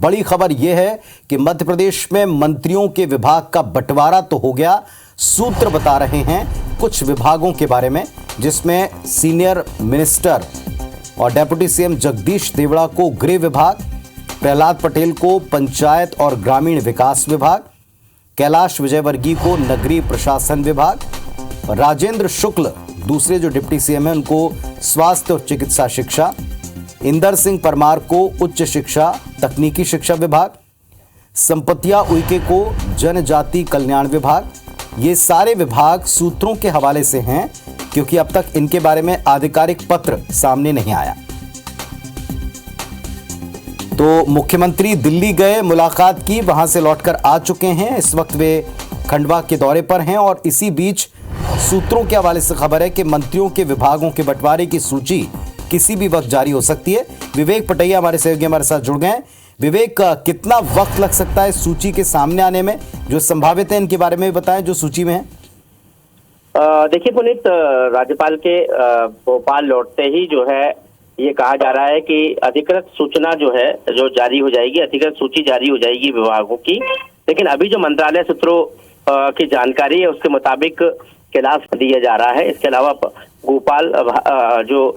बड़ी खबर यह है कि मध्य प्रदेश में मंत्रियों के विभाग का बंटवारा तो हो गया। सूत्र बता रहे हैं कुछ विभागों के बारे में, जिसमें सीनियर मिनिस्टर और डेप्यूटी सीएम जगदीश देवड़ा को गृह विभाग, प्रहलाद पटेल को पंचायत और ग्रामीण विकास विभाग, कैलाश विजयवर्गीय को नगरीय प्रशासन विभाग, राजेंद्र शुक्ल दूसरे जो डिप्टी सीएम हैं उनको स्वास्थ्य और चिकित्सा शिक्षा, इंदर सिंह परमार को उच्च शिक्षा तकनीकी शिक्षा विभाग, संपतिया उइके को जनजाति कल्याण विभाग। ये सारे विभाग सूत्रों के हवाले से हैं, क्योंकि अब तक इनके बारे में आधिकारिक पत्र सामने नहीं आया। तो मुख्यमंत्री दिल्ली गए, मुलाकात की, वहां से लौटकर आ चुके हैं। इस वक्त वे खंडवा के दौरे पर हैं और इसी बीच सूत्रों के हवाले से खबर है कि मंत्रियों के विभागों के बंटवारे की सूची किसी भी वक्त जारी हो सकती है। विवेक पटैया हमारे सहयोगी हमारे साथ जुड़ गए। विवेक, कितना वक्त लग सकता है सूची के सामने आने में? जो संभावित है इनके बारे में बताएं जो सूची में है। देखिए पुनीत, राज्यपाल के भोपाल लौटते ही जो है ये कहा जा रहा है कि अधिकृत सूचना जो है जो जारी हो जाएगी, अधिकृत सूची जारी हो जाएगी विभागों की। लेकिन अभी जो मंत्रालय सूत्रों की जानकारी है उसके मुताबिक कैलाश दिया जा रहा है। इसके अलावा गोपाल जो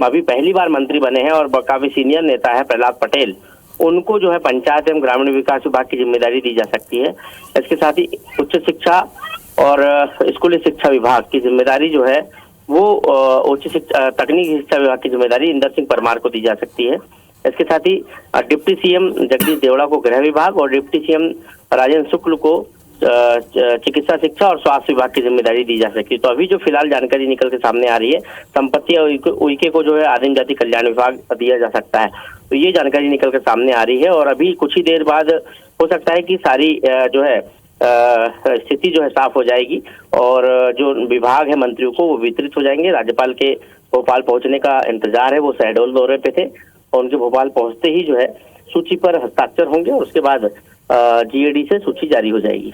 अभी पहली बार मंत्री बने हैं और काफी सीनियर नेता है प्रहलाद पटेल, उनको जो है पंचायत एवं ग्रामीण विकास विभाग की जिम्मेदारी दी जा सकती है। इसके साथ ही उच्च शिक्षा और स्कूली शिक्षा विभाग की जिम्मेदारी जो है वो उच्च शिक्षा तकनीकी शिक्षा विभाग की जिम्मेदारी इंदर सिंह परमार को दी जा सकती है। इसके साथ ही डिप्टी सीएम जगदीश देवड़ा को गृह विभाग और डिप्टी सीएम राजेंद्र शुक्ल को चिकित्सा शिक्षा और स्वास्थ्य विभाग की जिम्मेदारी दी जा सकती है। तो अभी जो फिलहाल जानकारी निकल के सामने आ रही है, संपत्ति उइके को जो है आदिम जाति कल्याण विभाग दिया जा सकता है। तो ये जानकारी निकल के सामने आ रही है और अभी कुछ ही देर बाद हो सकता है कि सारी जो है स्थिति जो है साफ हो जाएगी और जो विभाग है मंत्रियों को वो वितरित हो जाएंगे। राज्यपाल के भोपाल पहुंचने का इंतजार है। वो शहडोल दौरे पे थे और उनके भोपाल पहुंचते ही जो है सूची पर हस्ताक्षर होंगे और उसके बाद जीएडी से सूची जारी हो जाएगी।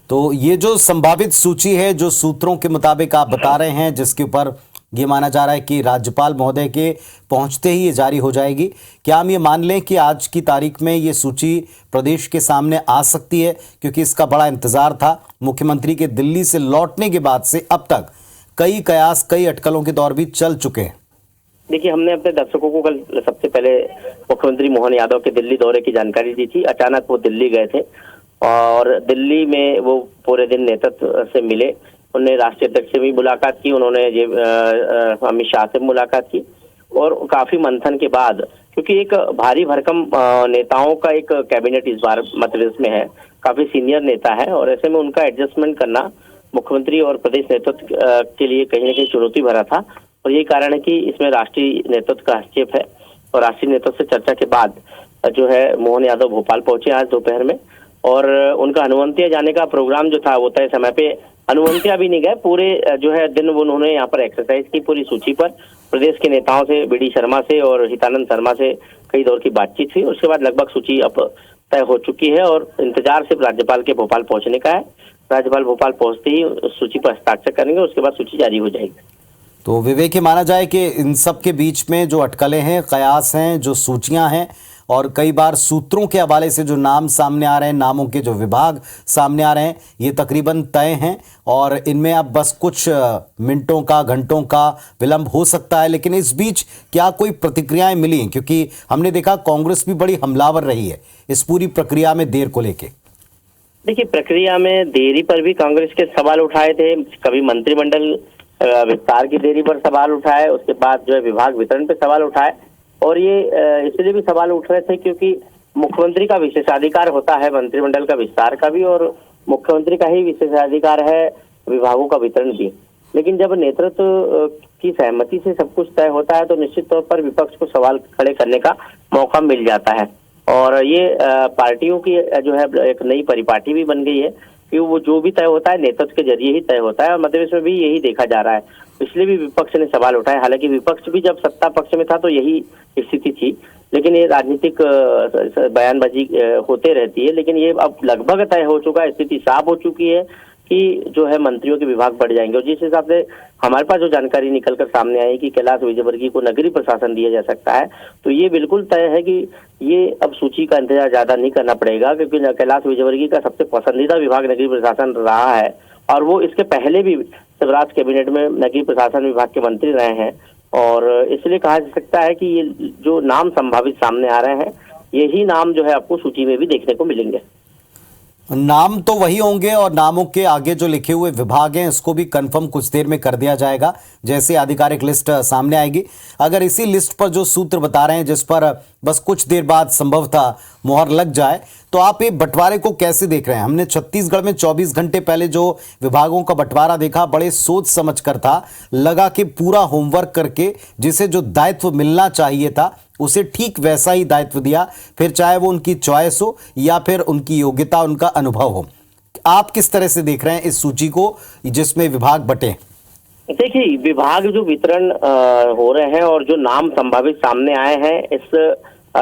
तो ये जो संभावित सूची है जो सूत्रों के मुताबिक आप बता रहे हैं, जिसके ऊपर ये माना जा रहा है कि राज्यपाल महोदय के पहुंचते ही ये जारी हो जाएगी, क्या हम ये मान लें कि आज की तारीख में ये सूची प्रदेश के सामने आ सकती है? क्योंकि इसका बड़ा इंतजार था। मुख्यमंत्री के दिल्ली से लौटने के बाद से अब तक कई कयास, कई अटकलों के दौर भी चल चुके हैं। देखिए, हमने अपने दर्शकों को कल सबसे पहले मुख्यमंत्री मोहन यादव के दिल्ली दौरे की जानकारी दी थी। अचानक वो दिल्ली गए थे और दिल्ली में वो पूरे दिन नेतृत्व से मिले। उन्होंने राष्ट्रीय अध्यक्ष से भी मुलाकात की, उन्होंने अमित शाह से मुलाकात की और काफी मंथन के बाद, क्योंकि एक भारी भरकम नेताओं का एक कैबिनेट इस बार मध्य प्रदेश में है, काफी सीनियर नेता है और ऐसे में उनका एडजस्टमेंट करना मुख्यमंत्री और प्रदेश नेतृत्व के लिए कहीं ना कहीं चुनौती भरा था। और यही कारण है कि इसमें राष्ट्रीय नेतृत्व का हस्तक्षेप है और राष्ट्रीय नेतृत्व से चर्चा के बाद जो है मोहन यादव भोपाल पहुंचे आज दोपहर में और उनका हनुवंतिया जाने का प्रोग्राम जो था वो तय समय पे हनुवंतिया भी नहीं गए। पूरे जो है दिन उन्होंने यहाँ पर एक्सरसाइज की। पूरी सूची पर प्रदेश के नेताओं से, बीडी शर्मा से और हितानंद शर्मा से कई दौर की बातचीत हुई। उसके बाद लगभग सूची अब तय हो चुकी है और इंतजार सिर्फ राज्यपाल के भोपाल पहुंचने का है। राज्यपाल भोपाल पहुंचते ही सूची पर हस्ताक्षर करेंगे, उसके बाद सूची जारी हो जाएगी। तो विवेक, ये माना जाए कि इन सब के बीच में जो अटकलें हैं, कयास हैं, जो सूचियां हैं और कई बार सूत्रों के हवाले से जो नाम सामने आ रहे हैं, नामों के जो विभाग सामने आ रहे हैं, ये तकरीबन तय हैं और इनमें अब बस कुछ मिनटों का, घंटों का विलंब हो सकता है। लेकिन इस बीच क्या कोई प्रतिक्रियाएं मिली? क्योंकि हमने देखा कांग्रेस भी बड़ी हमलावर रही है इस पूरी प्रक्रिया में देर को लेके। देखिए, प्रक्रिया में देरी पर भी कांग्रेस के सवाल उठाए थे। कभी मंत्रिमंडल विस्तार की देरी पर सवाल उठाए, उसके बाद जो है विभाग वितरण पे सवाल उठाए और ये इसलिए भी सवाल उठ रहे थे क्योंकि मुख्यमंत्री का विशेषाधिकार होता है मंत्रिमंडल का विस्तार का भी और मुख्यमंत्री का ही विशेषाधिकार है विभागों का वितरण भी। लेकिन जब नेतृत्व की सहमति से सब कुछ तय होता है तो निश्चित तौर पर विपक्ष को सवाल खड़े करने का मौका मिल जाता है और ये पार्टियों की जो है एक नई परिपाटी भी बन गई है कि वो जो भी तय होता है नेतृत्व के जरिए ही तय होता है और मध्य प्रदेश में भी यही देखा जा रहा है। इसलिए भी विपक्ष ने सवाल उठाए। हालांकि विपक्ष भी जब सत्ता पक्ष में था तो यही स्थिति थी, लेकिन ये राजनीतिक बयानबाजी होते रहती है। लेकिन ये अब लगभग तय हो चुका है, स्थिति साफ हो चुकी है कि जो है मंत्रियों के विभाग बढ़ जाएंगे। और जिस हिसाब से हमारे पास जो जानकारी निकलकर सामने आई कि कैलाश विजयवर्गीय को नगरीय प्रशासन दिया जा सकता है, तो ये बिल्कुल तय है कि ये अब सूची का इंतजार ज्यादा नहीं करना पड़ेगा, क्योंकि कैलाश विजयवर्गीय का सबसे पसंदीदा विभाग नगरीय प्रशासन रहा है और वो इसके पहले भी शिवराज कैबिनेट में नगरीय प्रशासन विभाग के मंत्री रहे हैं। और इसलिए कहा जा सकता है कि ये जो नाम संभावित सामने आ रहे हैं, यही नाम जो है आपको सूची में भी देखने को मिलेंगे। नाम तो वही होंगे और नामों के आगे जो लिखे हुए विभाग हैं इसको भी कंफर्म कुछ देर में कर दिया जाएगा जैसे आधिकारिक लिस्ट सामने आएगी। अगर इसी लिस्ट पर जो सूत्र बता रहे हैं जिस पर बस कुछ देर बाद संभवतः मुहर लग जाए, तो आप ये बंटवारे को कैसे देख रहे हैं? हमने छत्तीसगढ़ में 24 घंटे पहले जो विभागों का बंटवारा देखा, बड़े सोच समझ कर था, लगा कि पूरा होमवर्क करके जिसे जो दायित्व मिलना चाहिए था उसे ठीक वैसा ही दायित्व दिया, फिर चाहे वो उनकी चॉइस हो या फिर उनकी योग्यता, उनका अनुभव हो। आप किस तरह से देख रहे हैं इस सूची को जिसमें विभाग बटे? देखिए, विभाग जो वितरण हो रहे हैं और जो नाम संभावित सामने आए हैं, इस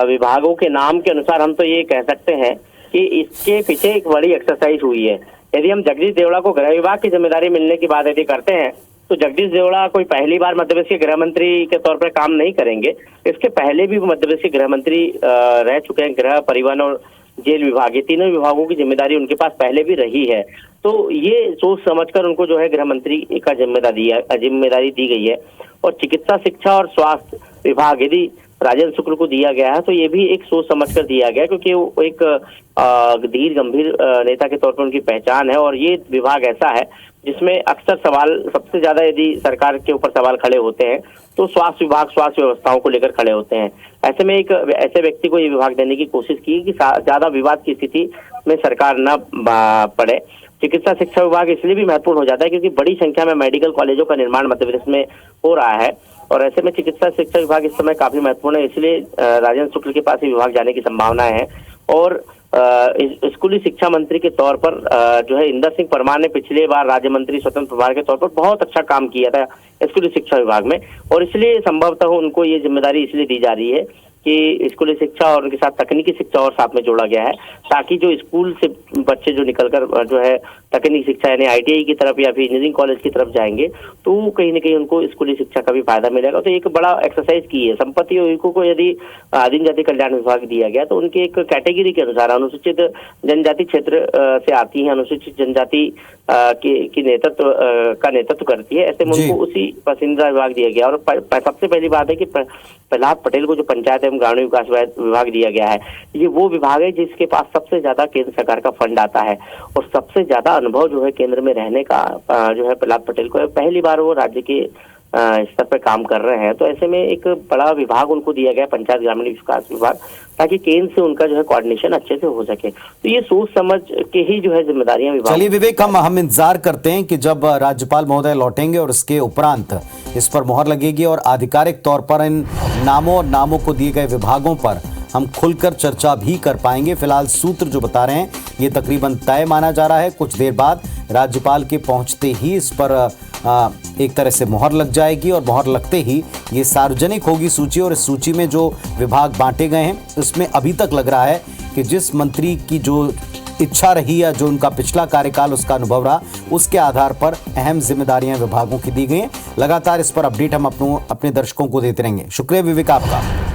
विभागों के नाम के अनुसार हम तो ये कह सकते हैं कि इसके पीछे एक बड़ी एक्सरसाइज हुई है। यदि हम जगदीश देवड़ा को गृह विभाग की जिम्मेदारी मिलने की बात यदि करते हैं, तो जगदीश देवड़ा कोई पहली बार मध्य प्रदेश के गृह मंत्री के तौर पर काम नहीं करेंगे। इसके पहले भी वो मध्य प्रदेश के गृह मंत्री रह चुके हैं। गृह, परिवहन और जेल विभाग, ये तीनों विभागों की जिम्मेदारी उनके पास पहले भी रही है। तो ये सोच समझकर उनको जो है गृह मंत्री का जिम्मेदारी दी गई है। और चिकित्सा, शिक्षा और स्वास्थ्य विभाग यदि राजेंद्र शुक्ल को दिया गया है, तो ये भी एक सोच समझकर दिया गया, क्योंकि वो एक धीर गंभीर नेता के तौर पर उनकी पहचान है। और ये विभाग ऐसा है जिसमें अक्सर सवाल, सबसे ज्यादा यदि सरकार के ऊपर सवाल खड़े होते हैं तो स्वास्थ्य विभाग, स्वास्थ्य व्यवस्थाओं को लेकर खड़े होते हैं। ऐसे में एक ऐसे व्यक्ति को ये विभाग देने की कोशिश की कि ज्यादा विवाद की स्थिति में सरकार न पड़े। चिकित्सा शिक्षा विभाग इसलिए भी महत्वपूर्ण हो जाता है क्योंकि बड़ी संख्या में मेडिकल कॉलेजों का निर्माण मध्य प्रदेश में हो रहा है और ऐसे में चिकित्सा शिक्षा विभाग इस समय काफी महत्वपूर्ण है। इसलिए राजेंद्र शुक्ल के पास ये विभाग जाने की संभावनाएं हैं। और स्कूली शिक्षा मंत्री के तौर पर जो है इंदर सिंह परमार ने पिछले बार राज्य मंत्री स्वतंत्र प्रभार के तौर पर बहुत अच्छा काम किया था स्कूली शिक्षा विभाग में, और इसलिए संभवतः उनको ये जिम्मेदारी इसलिए दी जा रही है कि स्कूली शिक्षा और उनके साथ तकनीकी शिक्षा और साथ में जोड़ा गया है, ताकि जो स्कूल से बच्चे जो निकलकर जो है तकनीकी शिक्षा यानी ITI की तरफ या फिर इंजीनियरिंग कॉलेज की तरफ जाएंगे तो कहीं ना कहीं उनको स्कूली शिक्षा का भी फायदा मिलेगा। तो एक बड़ा एक्सरसाइज की है। संपत्ति विभाग को यदि आदिम जाति कल्याण विभाग दिया गया तो उनके एक कैटेगरी के अनुसार अनुसूचित जनजाति क्षेत्र से आती है, अनुसूचित जनजाति की नेतृत्व करती है, ऐसे में उनको उसी पसंदीदा विभाग दिया गया। और सबसे पहली बात है कि प्रहलाद पटेल को जो पंचायत एवं ग्रामीण विकास विभाग दिया गया है, ये वो विभाग है जिसके पास सबसे ज्यादा केंद्र सरकार का फंड आता है और सबसे ज्यादा अनुभव जो है केंद्र में रहने का जो है प्रहलाद पटेल को, पहली बार वो राज्य के स्तर पर काम कर रहे हैं। तो ऐसे में एक बड़ा विभाग उनको दिया गया, पंचायत ग्रामीण विकास विभाग, ताकि केंद्र से उनका जो है कोऑर्डिनेशन अच्छे से हो सके। तो ये सोच समझ के ही जो है जिम्मेदारियां विभाग। चलिए विवेक, हम इंतजार करते हैं कि जब राज्यपाल महोदय लौटेंगे और इसके उपरांत इस पर मुहर लगेगी और आधिकारिक तौर पर इन नामों को दिए गए विभागों पर हम खुलकर चर्चा भी कर पाएंगे। फिलहाल सूत्र जो बता रहे हैं ये तकरीबन तय माना जा रहा है। कुछ देर बाद राज्यपाल के पहुंचते ही इस पर एक तरह से मुहर लग जाएगी और मुहर लगते ही ये सार्वजनिक होगी सूची। और इस सूची में जो विभाग बांटे गए हैं उसमें अभी तक लग रहा है कि जिस मंत्री की जो इच्छा रही या जो उनका पिछला कार्यकाल उसका अनुभव रहा, उसके आधार पर अहम जिम्मेदारियां विभागों की दी गई हैं। लगातार इस पर अपडेट हम अपने दर्शकों को देते रहेंगे। शुक्रिया विवेक आपका।